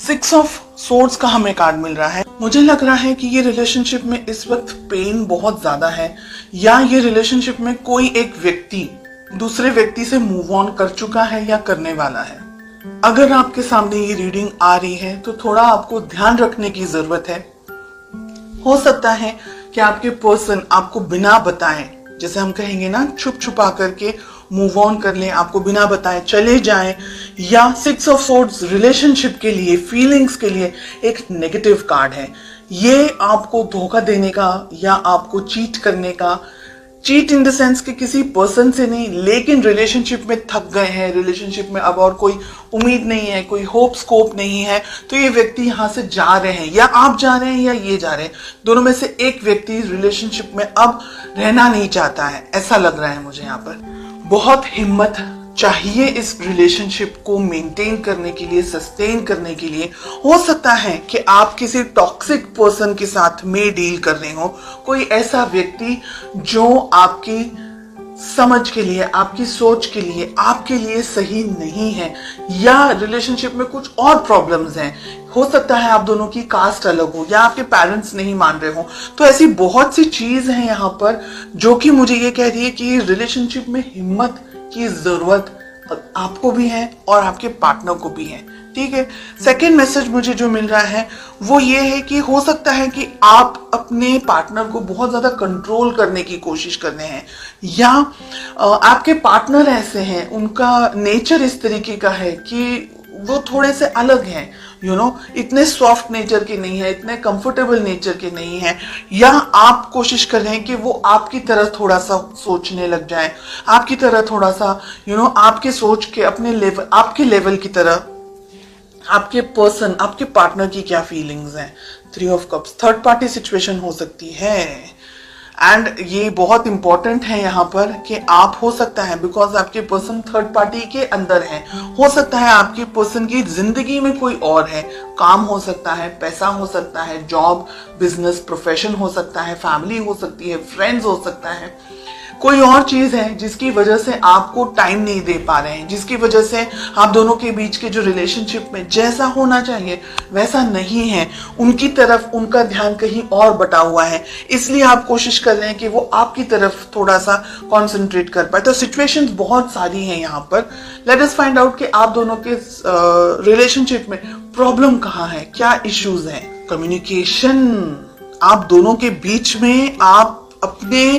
Six of swords का हमें card मिल रहा है। मुझे लग रहा है कि ये रिलेशनशिप में इस वक्त पेन बहुत ज्यादा है, या ये रिलेशनशिप में कोई एक व्यक्ति दूसरे व्यक्ति से मूव ऑन कर चुका है या करने वाला है। अगर आपके सामने ये रीडिंग आ रही है तो थोड़ा आपको ध्यान रखने की जरूरत है। हो सकता है कि आपके पर्सन आपको बिना बताए, जैसे हम कहेंगे ना, छुप छुपा करके मूव ऑन कर लें, आपको बिना बताए चले जाएं, या सिक्स ऑफ सोर्ड्स रिलेशनशिप के लिए, फीलिंग्स के लिए एक नेगेटिव कार्ड है। ये आपको धोखा देने का या आपको चीट करने का, चीट इन द सेंस कि किसी पर्सन से नहीं, लेकिन रिलेशनशिप में थक गए हैं, रिलेशनशिप में अब और कोई उम्मीद नहीं है, कोई होप स्कोप नहीं है, तो ये व्यक्ति यहां से जा रहे हैं, या आप जा रहे हैं या ये जा रहे हैं। दोनों में से एक व्यक्ति रिलेशनशिप में अब रहना नहीं चाहता है, ऐसा लग रहा है मुझे यहाँ पर। बहुत हिम्मत चाहिए इस रिलेशनशिप को मेंटेन करने के लिए, सस्टेन करने के लिए। हो सकता है कि आप किसी टॉक्सिक पर्सन के साथ में डील कर रहे हो, कोई ऐसा व्यक्ति जो आपकी समझ के लिए, आपकी सोच के लिए, आपके लिए सही नहीं है, या रिलेशनशिप में कुछ और प्रॉब्लम्स हैं। हो सकता है आप दोनों की कास्ट अलग हो, या आपके पेरेंट्स नहीं मान रहे हो। तो ऐसी बहुत सी चीज हैं यहाँ पर जो कि मुझे ये कह रही है कि रिलेशनशिप में हिम्मत की जरूरत आपको भी है और आपके पार्टनर को भी है। ठीक है। सेकेंड मैसेज मुझे जो मिल रहा है वो ये है कि हो सकता है कि आप अपने पार्टनर को बहुत ज्यादा कंट्रोल करने की कोशिश कर रहे हैं, या आपके पार्टनर ऐसे हैं, उनका नेचर इस तरीके का है कि वो थोड़े से अलग हैं, इतने सॉफ्ट नेचर के नहीं है, इतने कंफर्टेबल नेचर के नहीं है, या आप कोशिश कर रहे हैं कि वो आपकी तरह थोड़ा सा सोचने लग जाए, आपकी तरह थोड़ा सा आपके सोच के अपने लेवल, आपके लेवल की तरह। आपके पर्सन, आपके पार्टनर की क्या फीलिंग्स हैं। 3 of cups, third party situation हो सकती है। एंड ये बहुत इंपॉर्टेंट है यहाँ पर कि आप, हो सकता है बिकॉज आपके पर्सन थर्ड पार्टी के अंदर है, हो सकता है आपके पर्सन की जिंदगी में कोई और है। काम हो सकता है, पैसा हो सकता है, जॉब, बिजनेस, प्रोफेशन हो सकता है, फैमिली हो सकती है, फ्रेंड्स हो सकता है, कोई और चीज है जिसकी वजह से आपको टाइम नहीं दे पा रहे हैं, जिसकी वजह से आप दोनों के बीच के जो रिलेशनशिप में जैसा होना चाहिए वैसा नहीं है, उनकी तरफ उनका ध्यान कहीं और बटा हुआ है, इसलिए आप कोशिश कर रहे हैं कि वो आपकी तरफ थोड़ा सा कंसंट्रेट कर पाए। तो सिचुएशंस बहुत सारी हैं यहाँ पर। लेट अस फाइंड आउट कि आप दोनों के रिलेशनशिप में प्रॉब्लम कहाँ है, क्या इश्यूज हैं। कम्युनिकेशन, आप दोनों के बीच में आप अपने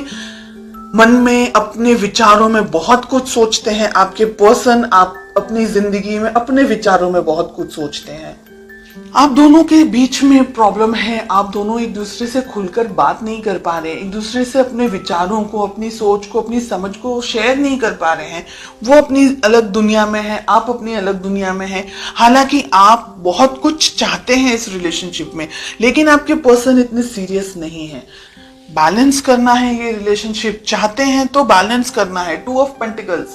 मन में, अपने विचारों में बहुत कुछ सोचते हैं। आपके पर्सन, आप अपनी जिंदगी में अपने विचारों में बहुत कुछ सोचते हैं। आप दोनों के बीच में प्रॉब्लम है, आप दोनों एक दूसरे से खुलकर बात नहीं कर पा रहे, एक दूसरे से अपने विचारों को, अपनी सोच को, अपनी समझ को शेयर नहीं कर पा रहे हैं। वो अपनी अलग दुनिया में है, आप अपनी अलग दुनिया में हैं। हालांकि आप बहुत कुछ चाहते हैं इस रिलेशनशिप में, लेकिन आपके पर्सन इतने सीरियस नहीं है। बैलेंस करना है ये रिलेशनशिप, चाहते हैं तो बैलेंस करना है। 2 ऑफ पेंटिकल्स,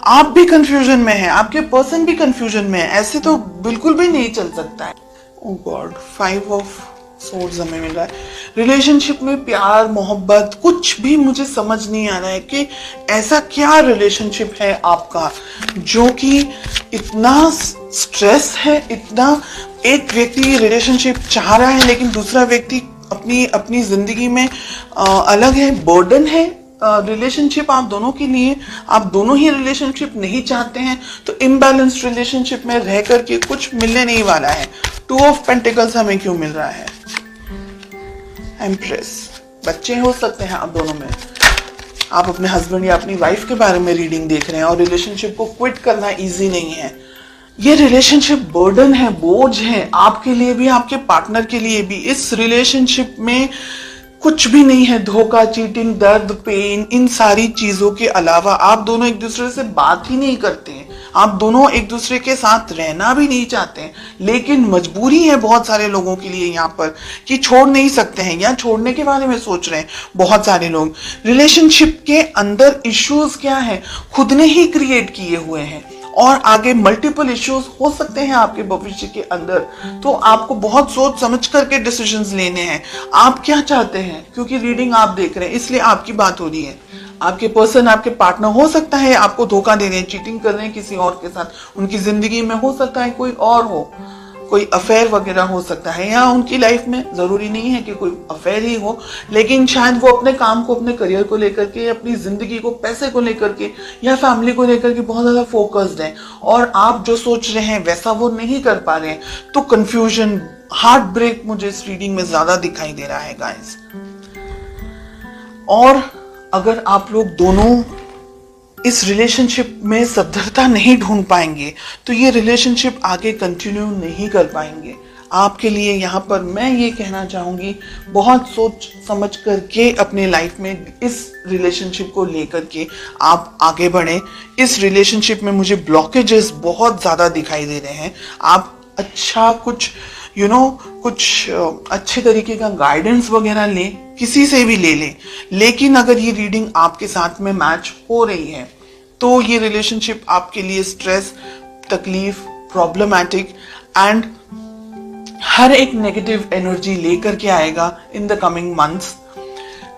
आप भी कंफ्यूजन में हैं, आपके पर्सन भी कंफ्यूजन में है, ऐसे तो बिल्कुल भी नहीं चल सकता है। ओह गॉड, 5 ऑफ सोर्ड्स हमें मिल रहा है। रिलेशनशिप में प्यार, मोहब्बत, कुछ भी मुझे समझ नहीं आ रहा है कि ऐसा क्या रिलेशनशिप है आपका जो कि इतना स्ट्रेस है, इतना, एक व्यक्ति रिलेशनशिप चाह रहा है लेकिन दूसरा व्यक्ति अपनी जिंदगी में अलग है, बर्डन है रिलेशनशिप आप दोनों के लिए। आप दोनों ही रिलेशनशिप नहीं चाहते हैं, तो इम्बैलेंस्ड रिलेशनशिप में रह करके कुछ मिलने नहीं वाला है। 2 ऑफ पेंटिकल्स हमें क्यों मिल रहा है। एम्प्रेस, बच्चे हो सकते हैं आप दोनों में, आप अपने हस्बैंड या अपनी वाइफ के बारे में रीडिंग देख रहे हैं, और रिलेशनशिप को क्विट करना इजी नहीं है। ये रिलेशनशिप बर्डन है, बोझ है, आपके लिए भी, आपके पार्टनर के लिए भी। इस रिलेशनशिप में कुछ भी नहीं है, धोखा, चीटिंग, दर्द, पेन, इन सारी चीजों के अलावा आप दोनों एक दूसरे से बात ही नहीं करते हैं, आप दोनों एक दूसरे के साथ रहना भी नहीं चाहते हैं, लेकिन मजबूरी है बहुत सारे लोगों के लिए यहाँ पर कि छोड़ नहीं सकते हैं, या छोड़ने के बारे में सोच रहे हैं बहुत सारे लोग। रिलेशनशिप के अंदर इश्यूज क्या है, खुद ने ही क्रिएट किए हुए हैं, और आगे मल्टीपल इश्यूज हो सकते हैं आपके भविष्य के अंदर। तो आपको बहुत सोच समझ करके डिसीजंस लेने हैं, आप क्या चाहते हैं, क्योंकि रीडिंग आप देख रहे हैं इसलिए आपकी बात हो रही है। आपके पर्सन, आपके पार्टनर हो सकता है आपको धोखा दे रहे हैं, चीटिंग कर रहे हैं किसी और के साथ, उनकी जिंदगी में हो सकता है कोई और हो, कोई अफेयर वगैरह हो सकता है, या उनकी लाइफ में जरूरी नहीं है कि कोई अफेयर ही हो, लेकिन शायद वो अपने काम को, अपने करियर को लेकर के, अपनी जिंदगी को, पैसे को लेकर के या फैमिली को लेकर के बहुत ज्यादा फोकस्ड है, और आप जो सोच रहे हैं वैसा वो नहीं कर पा रहे हैं। तो कंफ्यूजन, हार्ट ब्रेक मुझे इस रीडिंग में ज्यादा दिखाई दे रहा है गाइस। और अगर आप लोग दोनों इस रिलेशनशिप में सद्धरता नहीं ढूंढ पाएंगे तो ये रिलेशनशिप आगे कंटिन्यू नहीं कर पाएंगे। आपके लिए यहाँ पर मैं ये कहना चाहूंगी, बहुत सोच समझ करके अपने लाइफ में इस रिलेशनशिप को लेकर के आप आगे बढ़ें। इस रिलेशनशिप में मुझे ब्लॉकेजेस बहुत ज़्यादा दिखाई दे रहे हैं। आप अच्छा कुछ कुछ अच्छे तरीके का गाइडेंस वगैरह लें, किसी से भी ले लें, लेकिन अगर ये रीडिंग आपके साथ में मैच हो रही है तो ये रिलेशनशिप आपके लिए स्ट्रेस, तकलीफ, प्रॉब्लमैटिक एंड हर एक नेगेटिव एनर्जी लेकर के आएगा इन द कमिंग मंथ्स,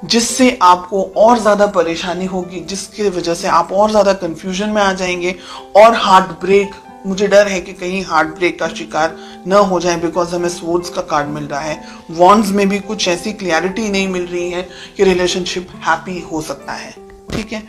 जिससे आपको और ज्यादा परेशानी होगी, जिसकी वजह से आप और ज्यादा कंफ्यूजन में आ जाएंगे और हार्ट ब्रेक, मुझे डर है कि कहीं हार्ट ब्रेक का शिकार न हो जाए, बिकॉज हमें स्वॉर्ड्स का कार्ड मिल रहा है। वॉन्ड्स में भी कुछ ऐसी क्लैरिटी नहीं मिल रही है कि रिलेशनशिप हैप्पी हो सकता है। ठीक है।